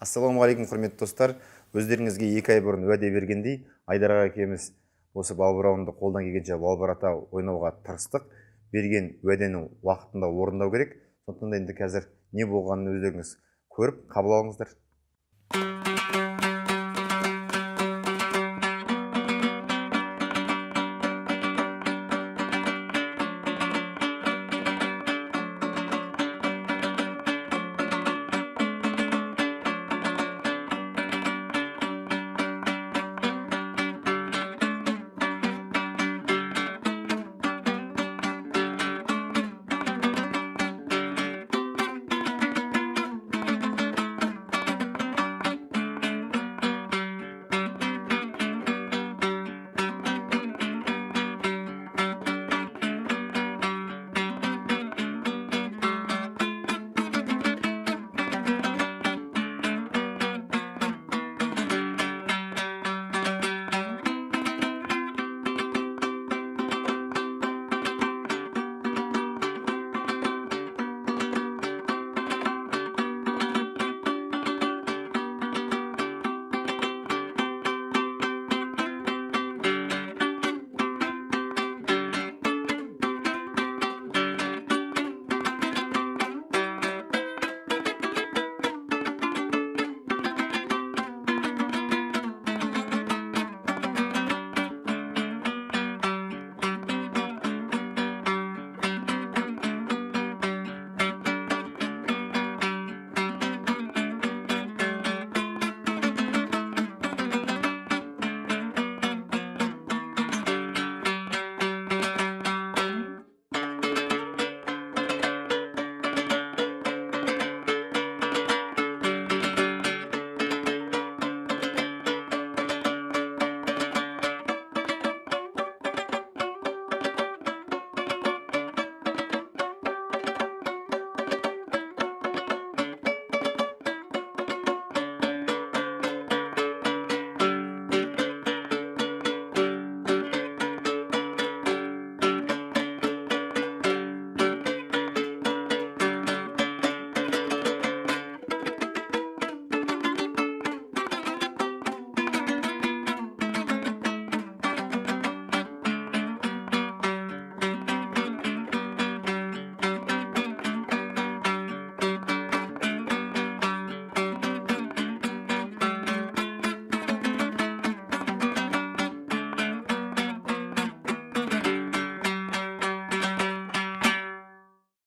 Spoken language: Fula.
Ассалаумағалейкум, құрметті достар. Өздеріңізге 2 ай бұрын уәде бергендей, Айдар аға екеуміз осы балбырауынды қолдан келгенше балбырата ойнауға тырыстық. Берген уәдені уақытында орындау керек. Сондықтан енді қазір не болғанын өздеріңіз көріп қабыл алыңыздар.